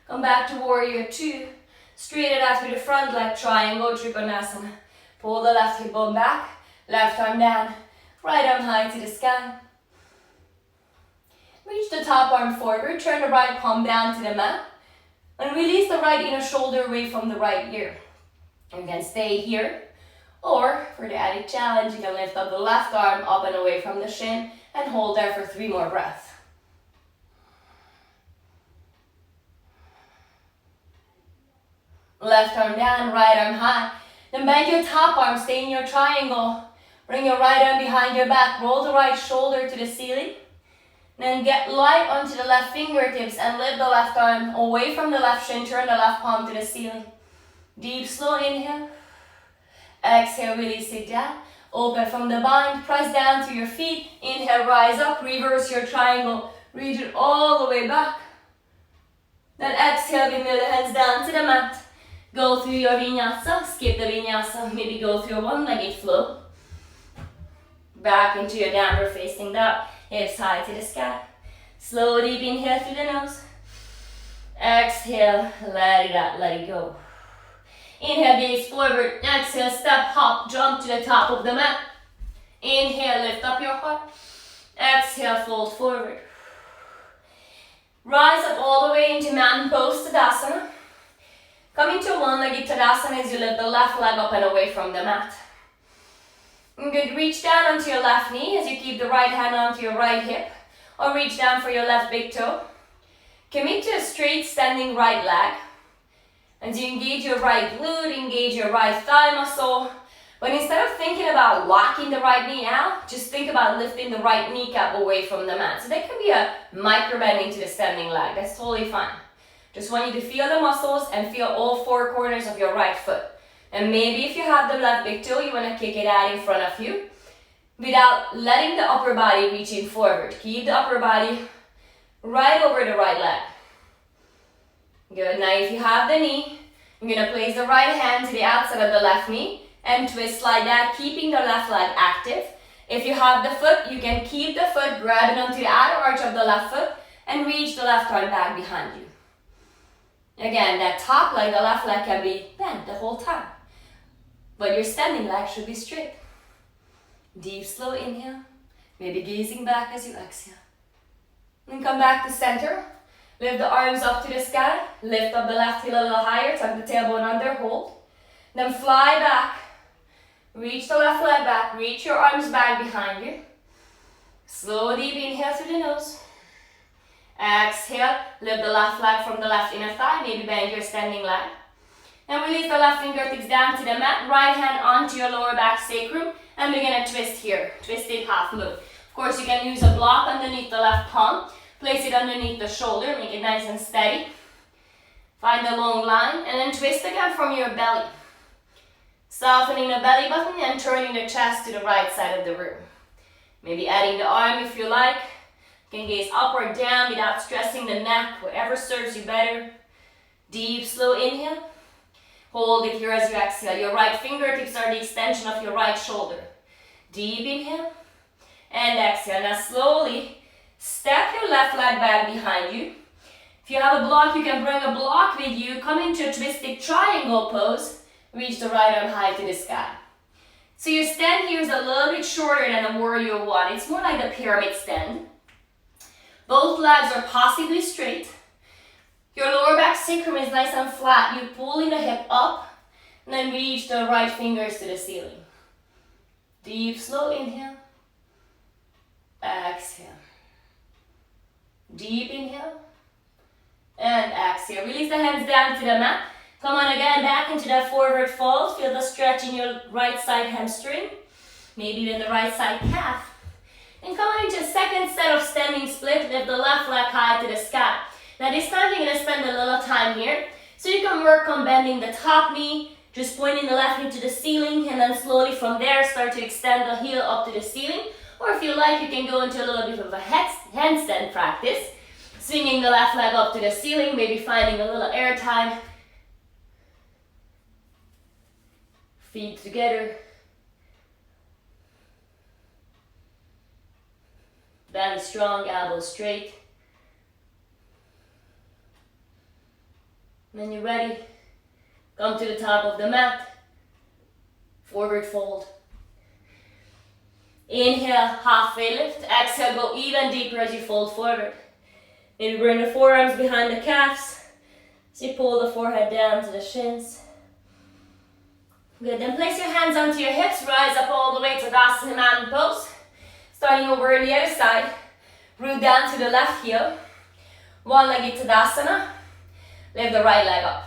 Come back to warrior two. Straighten out through the front leg, triangle, Trikonasana. Pull the left hip bone back, left arm down, right arm high to the sky. Reach the top arm forward, turn the right palm down to the mat. And release the right inner shoulder away from the right ear. You can stay here. Or, for the added challenge, you can lift up the left arm up and away from the shin and hold there for 3 more breaths. Left arm down, right arm high. Then bend your top arm, stay in your triangle. Bring your right arm behind your back, roll the right shoulder to the ceiling. Then get light onto the left fingertips and lift the left arm away from the left shin, turn the left palm to the ceiling. Deep, slow inhale. Exhale, release it down. Open from the bind, press down to your feet. Inhale, rise up, reverse your triangle. Reach it all the way back. Then exhale, bring the hands down to the mat. Go through your vinyasa, skip the vinyasa, maybe go through a one-legged flow. Back into your downward facing dog, hips high to the sky. Slow, deep inhale through the nose. Exhale, let it out, let it go. Inhale, gaze forward. Exhale, step, hop, jump to the top of the mat. Inhale, lift up your heart. Exhale, fold forward. Rise up all the way into mountain pose, Tadasana. Come into one-legged Tadasana as you lift the left leg up and away from the mat. Good, reach down onto your left knee as you keep the right hand onto your right hip, or reach down for your left big toe. Commit to a straight standing right leg. As you engage your right glute, engage your right thigh muscle. But instead of thinking about walking the right knee out, just think about lifting the right kneecap away from the mat. So that can be a micro bending to the standing leg. That's totally fine. Just want you to feel the muscles and feel all four corners of your right foot. And maybe if you have the left big toe, you want to kick it out in front of you without letting the upper body reaching forward. Keep the upper body right over the right leg. Good. Now if you have the knee, you're going to place the right hand to the outside of the left knee and twist like that, keeping the left leg active. If you have the foot, you can keep the foot grabbing onto the outer arch of the left foot and reach the left arm back behind you. Again, that top leg, the left leg, can be bent the whole time, but your standing leg should be straight. Deep, slow inhale, maybe gazing back as you exhale. And come back to center. Lift the arms up to the sky. Lift up the left heel a little higher. Tuck the tailbone under, hold. Then fly back. Reach the left leg back. Reach your arms back behind you. Slow, deep inhale through the nose. Exhale. Lift the left leg from the left inner thigh. Maybe bend your standing leg. And release the left fingertips down to the mat. Right hand onto your lower back sacrum. And we're going to twist here. Twisted half moon. Of course, you can use a block underneath the left palm. Place it underneath the shoulder. Make it nice and steady. Find the long line. And then twist again from your belly. Softening the belly button and turning the chest to the right side of the room. Maybe adding the arm if you like. You can gaze up or down without stressing the neck. Whatever serves you better. Deep, slow inhale. Hold it here as you exhale. Your right fingertips are the extension of your right shoulder. Deep inhale. And exhale. Now slowly step your left leg back behind you. If you have a block, you can bring a block with you. Come into a twisted triangle pose. Reach the right arm high to the sky. So your stand here is a little bit shorter than a warrior one. It's more like the pyramid stand. Both legs are possibly straight. Your lower back sacrum is nice and flat. You're pulling the hip up and then reach the right fingers to the ceiling. Deep, slow inhale. Exhale. Deep inhale. And exhale. Release the hands down to the mat. Come on again, back into that forward fold. Feel the stretch in your right side hamstring. Maybe even the right side calf. And come on into a second set of standing split. Lift the left leg high to the sky. Now this time you're going to spend a little time here. So you can work on bending the top knee. Just pointing the left knee to the ceiling. And then slowly from there start to extend the heel up to the ceiling. Or if you like, you can go into a little bit of a handstand practice. Swinging the left leg up to the ceiling. Maybe finding a little air time. Feet together. Belly strong, elbows straight. When you're ready, come to the top of the mat. Forward fold. Inhale, halfway lift. Exhale, go even deeper as you fold forward. Maybe bring the forearms behind the calves. So you pull the forehead down to the shins. Good, then place your hands onto your hips, rise up all the way to Tadasana mountain pose. Starting over on the other side, root down to the left heel. One-legged Tadasana, lift the right leg up.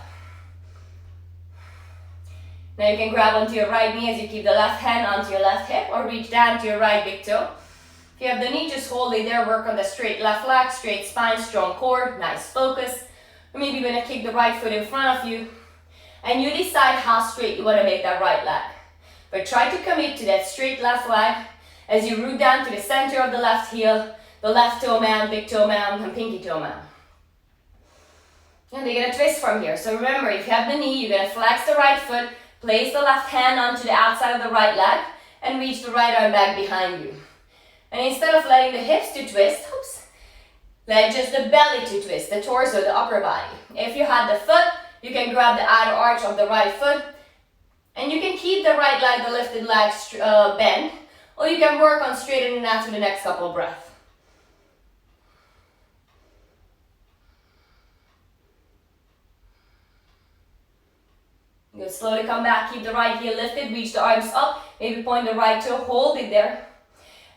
Now you can grab onto your right knee as you keep the left hand onto your left hip or reach down to your right big toe. If you have the knee, just hold it there, work on the straight left leg, straight spine, strong core, nice focus. Or maybe you're going to kick the right foot in front of you. And you decide how straight you want to make that right leg. But try to commit to that straight left leg as you root down to the center of the left heel, the left toe mound, big toe mound, and pinky toe mound. And you're going to twist from here. So remember, if you have the knee, you're going to flex the right foot, place the left hand onto the outside of the right leg, and reach the right arm back behind you. And instead of letting the hips to twist, let just the belly to twist, the torso, the upper body. If you had the foot, you can grab the outer arch of the right foot, and you can keep the right leg, the lifted leg bent, or you can work on straightening that for the next couple of breaths. Good, slowly come back, keep the right heel lifted, reach the arms up, maybe point the right toe, hold it there.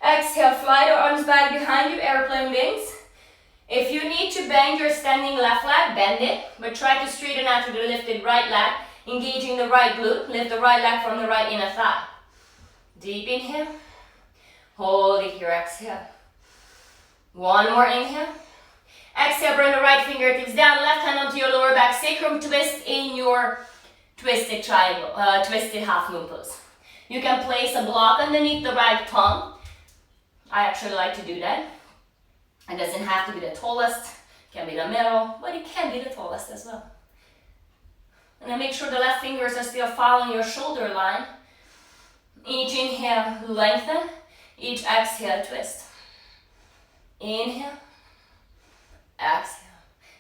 Exhale, fly the arms back behind you, airplane wings. If you need to bend your standing left leg, bend it, but try to straighten out to the lifted right leg, engaging the right glute, lift the right leg from the right inner thigh. Deep inhale, hold it here, exhale. One more inhale. Exhale, bring the right fingertips down, left hand onto your lower back sacrum, twist in your twisted triangle, twisted half moon pose. You can place a block underneath the right thumb. I actually like to do that. It doesn't have to be the tallest, it can be the middle, but it can be the tallest as well. And then make sure the left fingers are still following your shoulder line. Each inhale, lengthen. Each exhale, twist. Inhale. Exhale.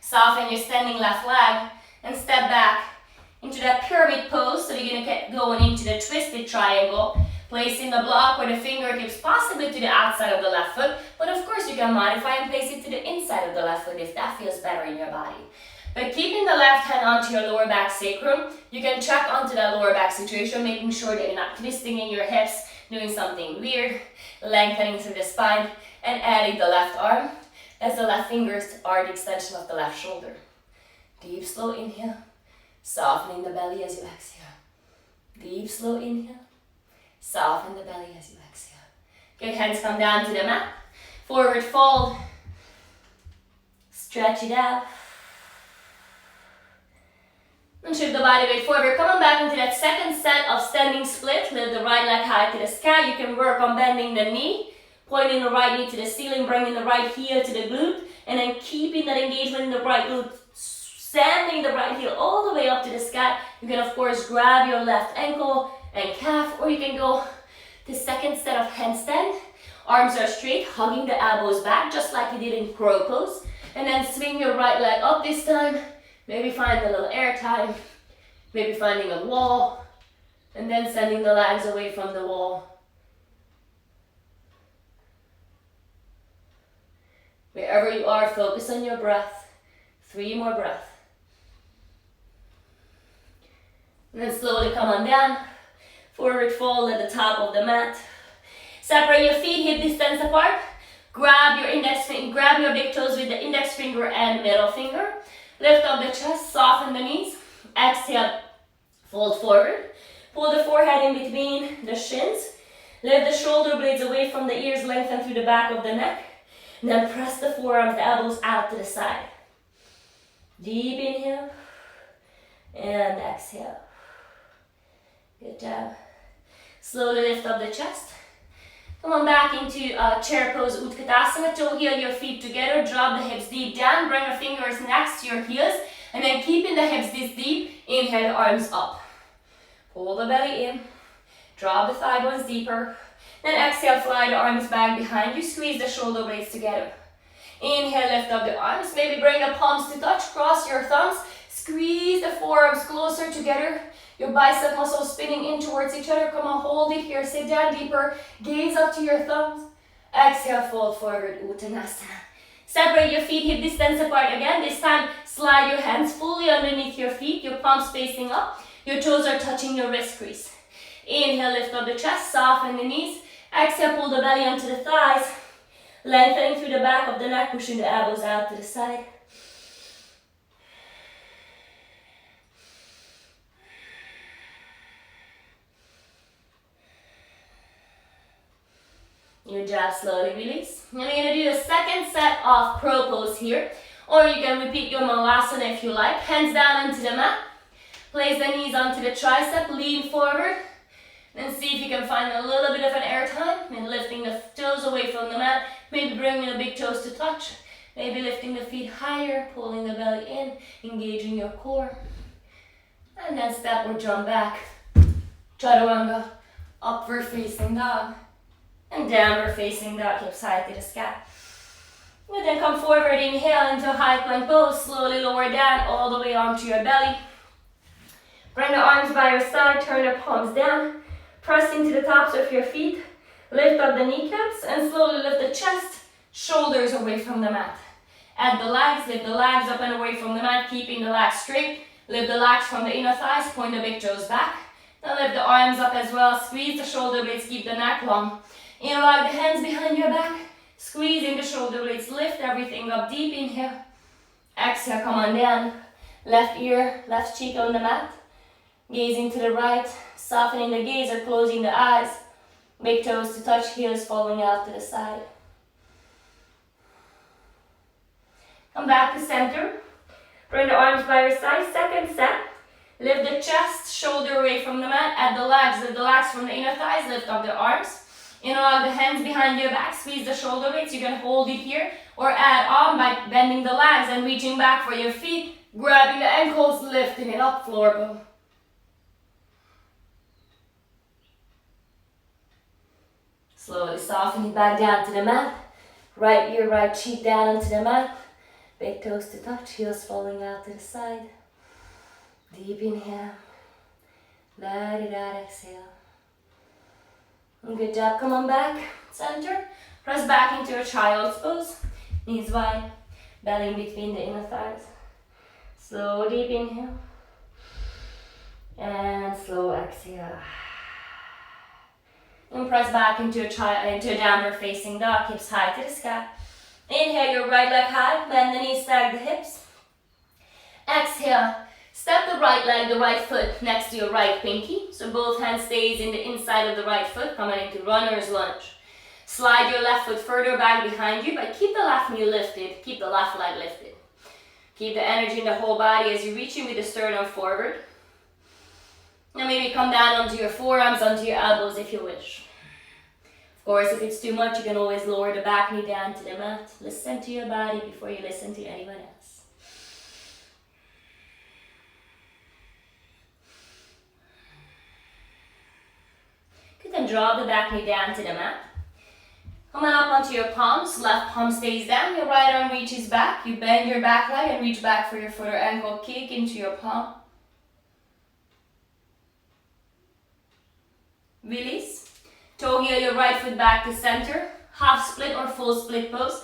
Soften your standing left leg and step back into that pyramid pose. So you're going to get going into the twisted triangle. Placing the block or the fingertips possibly to the outside of the left foot. But of course you can modify and place it to the inside of the left foot if that feels better in your body. But keeping the left hand onto your lower back sacrum, you can check onto that lower back situation, making sure that you're not twisting in your hips, doing something weird, lengthening through the spine, and adding the left arm as the left fingers are the extension of the left shoulder. Deep, slow inhale, softening the belly as you exhale. Deep, slow inhale, soften the belly as you exhale. Good, hands come down to the mat. Forward fold, stretch it out. And shift the body weight forward. Come on back into that second set of standing split. Lift the right leg high to the sky. You can work on bending the knee, pointing the right knee to the ceiling, bringing the right heel to the glute, and then keeping that engagement in the right glute, sending the right heel all the way up to the sky. You can of course grab your left ankle and calf, or you can go the second set of handstand. Arms are straight, hugging the elbows back, just like you did in crow pose. And then swing your right leg up this time. Maybe find a little air time, maybe finding a wall, and then sending the legs away from the wall. Wherever you are, focus on your breath. 3 more breaths. And then slowly come on down. Forward fold at the top of the mat. Separate your feet, hip distance apart. Grab your big toes with the index finger and middle finger. Lift up the chest, soften the knees. Exhale, fold forward. Pull the forehead in between the shins. Lift the shoulder blades away from the ears, lengthen through the back of the neck. And then press the forearms, the elbows out to the side. Deep inhale. And exhale. Good job. Slowly lift up the chest. Come on back into chair pose, Utkatasana. Toe heel your feet together. Drop the hips deep down. Bring your fingers next to your heels. And then keeping the hips this deep, inhale the arms up. Pull the belly in. Drop the thigh bones deeper. Then exhale, fly the arms back behind you. Squeeze the shoulder blades together. Inhale, lift up the arms. Maybe bring the palms to touch. Cross your thumbs. Squeeze the forearms closer together. Your bicep muscles spinning in towards each other. Come on, hold it here. Sit down deeper. Gaze up to your thumbs. Exhale, fold forward, Uttanasana. Separate your feet, hip distance apart again. This time, slide your hands fully underneath your feet. Your palms facing up. Your toes are touching your wrist crease. Inhale, lift up the chest. Soften the knees. Exhale, pull the belly onto the thighs. Lengthening through the back of the neck. Pushing the elbows out to the side. Your jaw slowly release. And we're going to do a second set of crow pose here. Or you can repeat your malasana if you like. Hands down onto the mat. Place the knees onto the tricep. Lean forward. Then see if you can find a little bit of an air time. And lifting the toes away from the mat. Maybe bringing the big toes to touch. Maybe lifting the feet higher. Pulling the belly in. Engaging your core. And then step or jump back. Chaturanga. Upward facing dog. And downward facing dog, hips high to the sky. And then come forward, inhale into high plank pose. Slowly lower down all the way onto your belly. Bring the arms by your side, turn the palms down. Press into the tops of your feet. Lift up the kneecaps and slowly lift the chest, shoulders away from the mat. Add the legs, lift the legs up and away from the mat, keeping the legs straight. Lift the lats from the inner thighs, point the big toes back. Now lift the arms up as well, squeeze the shoulder blades, keep the neck long. Interlock the hands behind your back, squeezing the shoulder blades, lift everything up, deep inhale. Exhale, come on down. Left ear, left cheek on the mat. Gazing to the right, softening the gaze or closing the eyes. Big toes to touch, heels falling out to the side. Come back to center. Bring the arms by your side, second set. Lift the chest, shoulder away from the mat. Add the legs, lift the legs from the inner thighs, lift up the arms. Interlock the hands behind your back, squeeze the shoulder blades. You can hold it here or add on by bending the legs and reaching back for your feet. Grabbing the ankles, lifting it up, floor bow. Slowly softening back down to the mat. Right ear, right cheek down onto the mat. Big toes to touch, heels falling out to the side. Deep inhale. Let it out, exhale. Good job, come on back, center. Press back into a child's pose. Knees wide, belly in between the inner thighs. Slow, deep inhale. And slow exhale. And press back into a downward facing dog, hips high to the sky. Inhale your right leg high, bend the knees, stag the hips. Exhale, step the right leg, the right foot next to your right pinky. So both hands stays in the inside of the right foot, coming into runner's lunge. Slide your left foot further back behind you, but keep the left knee lifted, keep the left leg lifted. Keep the energy in the whole body as you reach in with the sternum forward. Now maybe come down onto your forearms, onto your elbows if you wish. Of course, if it's too much, you can always lower the back knee down to the mat. Listen to your body before you listen to anyone else. Good, then drop the back knee down to the mat. Come on up onto your palms. Left palm stays down. Your right arm reaches back. You bend your back leg and reach back for your foot or ankle. Kick into your palm. Release. Toe heel your right foot back to center. Half split or full split pose.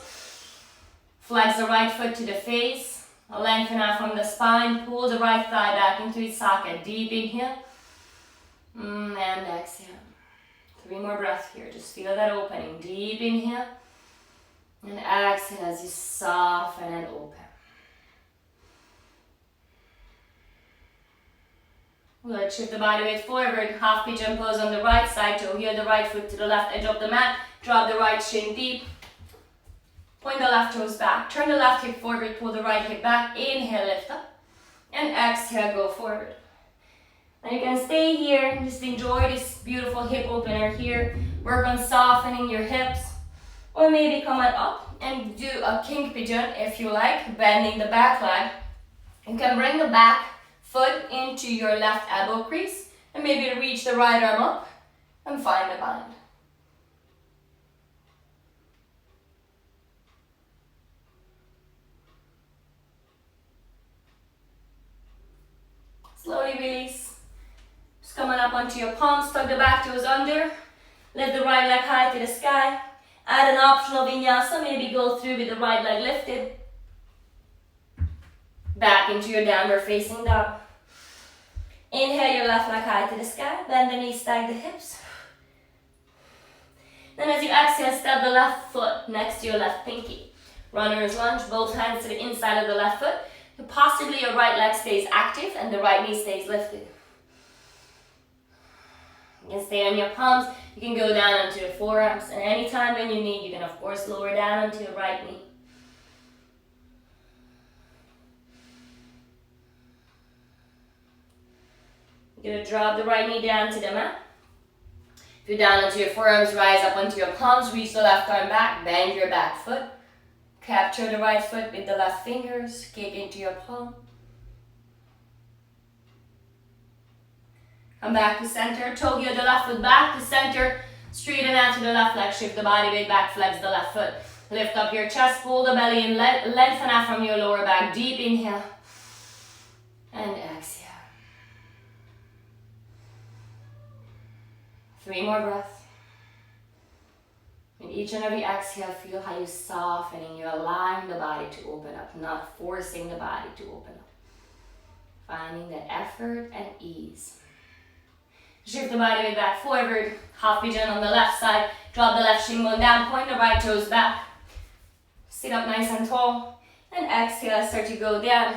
Flex the right foot to the face. Lengthen out from the spine. Pull the right thigh back into its socket. Deep inhale. And exhale. 3 more breaths here. Just feel that opening. Deep inhale. And exhale as you soften and open. Good. Shift the body weight forward. Half pigeon pose on the right side. Toe heel the right foot to the left edge of the mat. Drop the right shin deep. Point the left toes back. Turn the left hip forward. Pull the right hip back. Inhale, lift up. And exhale, go forward. Now you can stay here and just enjoy this beautiful hip opener here. Work on softening your hips. Or maybe come on up and do a king pigeon if you like. Bending the back leg. You can bring the back foot into your left elbow crease and maybe reach the right arm up and find the bind. Slowly release. Just coming up onto your palms, tuck the back toes under, lift the right leg high to the sky. Add an optional vinyasa, maybe go through with the right leg lifted. Back into your downward facing dog. Inhale your left leg high to the sky, bend the knees, stag the hips. Then as you exhale, step the left foot next to your left pinky. Runner's lunge, both hands to the inside of the left foot. Possibly your right leg stays active and the right knee stays lifted. You can stay on your palms, you can go down onto the forearms, and anytime when you need, you can of course lower down onto your right knee. You're going to drop the right knee down to the mat. If you're down onto your forearms, rise up onto your palms, reach the left arm back, bend your back foot. Capture the right foot with the left fingers, kick into your palm. Come back to center, toe heel the left foot back to center, straighten out to the left leg, shift the body weight back, flex the left foot. Lift up your chest, pull the belly in, lengthen out from your lower back, deep inhale, and exhale. 3 more breaths. In each and every exhale, feel how you're softening, you're allowing the body to open up, not forcing the body to open up. Finding that effort and ease. Shift the body weight back forward. Half pigeon on the left side. Drop the left shin bone down. Point the right toes back. Sit up nice and tall. And exhale, start to go down.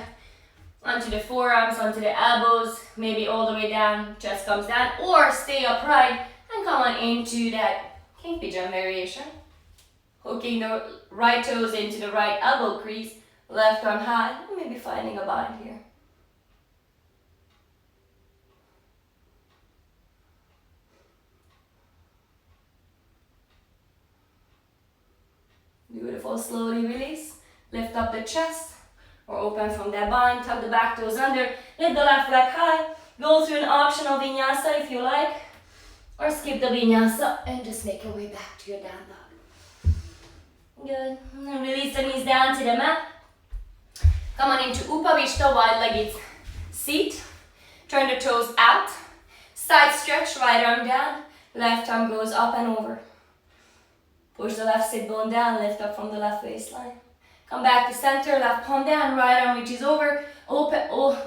Onto the forearms, onto the elbows. Maybe all the way down. Chest comes down. Or stay upright and come on into that king pigeon variation. Hooking the right toes into the right elbow crease. Left arm high. And maybe finding a bind here. Beautiful, slowly release. Lift up the chest or open from that bind. Tuck the back toes under. Lift the left leg high. Go through an optional vinyasa if you like. Or skip the vinyasa and just make your way back to your down dog. Good. And then release the knees down to the mat. Come on into Upavishta, wide-legged seat. Turn the toes out. Side stretch, right arm down. Left arm goes up and over. Push the left sit bone down, lift up from the left waistline. Come back to center, left palm down, right arm reaches over. Open,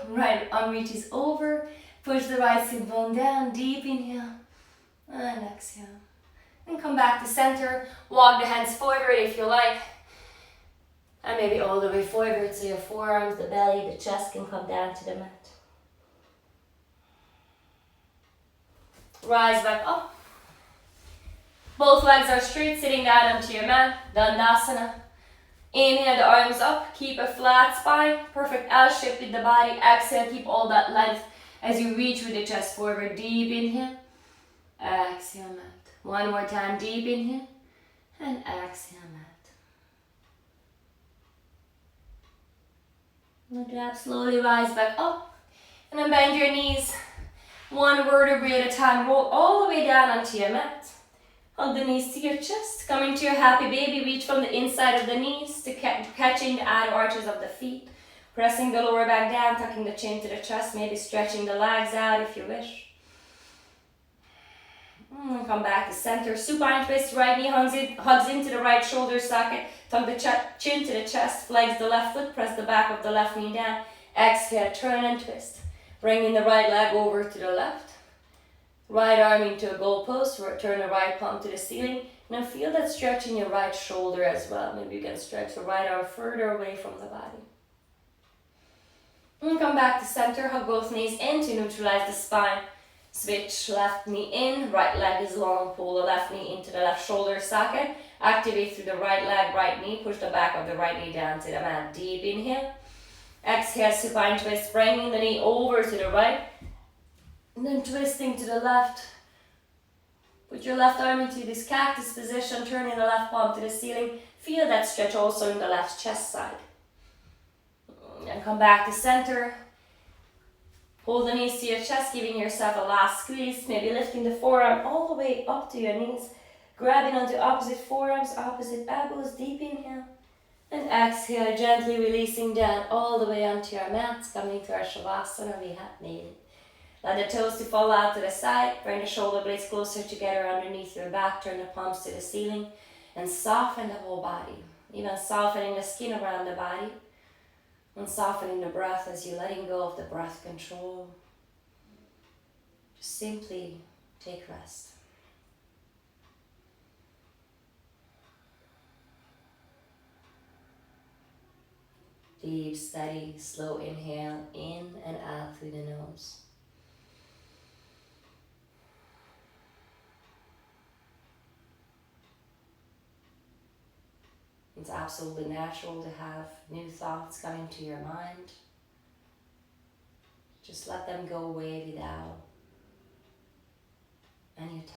right arm reaches over. Push the right sit bone down, deep inhale. And exhale. And come back to center. Walk the hands forward if you like. And maybe all the way forward so your forearms, the belly, the chest can come down to the mat. Rise back up. Both legs are straight, sitting down onto your mat. Tadasana. Inhale the arms up. Keep a flat spine. Perfect L shape with the body. Exhale, keep all that length as you reach with the chest forward. Deep inhale. Exhale, mat. One more time, deep inhale. And exhale, mat. Good job. Slowly rise back up. And then bend your knees. One vertebrae at a time. Roll all the way down onto your mat. Hug the knees to your chest. Coming to your happy baby. Reach from the inside of the knees to catching the outer arches of the feet. Pressing the lower back down, tucking the chin to the chest. Maybe stretching the legs out if you wish. And come back to center. Supine twist. Right knee hugs into the right shoulder socket. Tuck the chin to the chest. Flex the left foot. Press the back of the left knee down. Exhale. Turn and twist. Bringing the right leg over to the left. Right arm into a goal post. Turn the right palm to the ceiling. Now feel that stretch in your right shoulder as well. Maybe you can stretch the right arm further away from the body. And come back to center. Hug both knees in to neutralize the spine. Switch left knee in. Right leg is long. Pull the left knee into the left shoulder socket. Activate through the right leg, right knee. Push the back of the right knee down to the mat. Deep inhale. Exhale, supine twist. Bringing the knee over to the right. And then twisting to the left. Put your left arm into this cactus position, turning the left palm to the ceiling. Feel that stretch also in the left chest side. And come back to center. Hold the knees to your chest, giving yourself a last squeeze. Maybe lifting the forearm all the way up to your knees. Grabbing onto opposite forearms, opposite elbows. Deep inhale. And exhale, gently releasing down all the way onto your mats. Coming to our Shavasana, we have made it. Let the toes to fall out to the side. Bring the shoulder blades closer together underneath your back. Turn the palms to the ceiling. And soften the whole body. Even softening the skin around the body. And softening the breath as you're letting go of the breath control. Just simply take rest. Deep, steady, slow inhale in and out through the nose. It's absolutely natural to have new thoughts coming to your mind. Just let them go away without any attempt.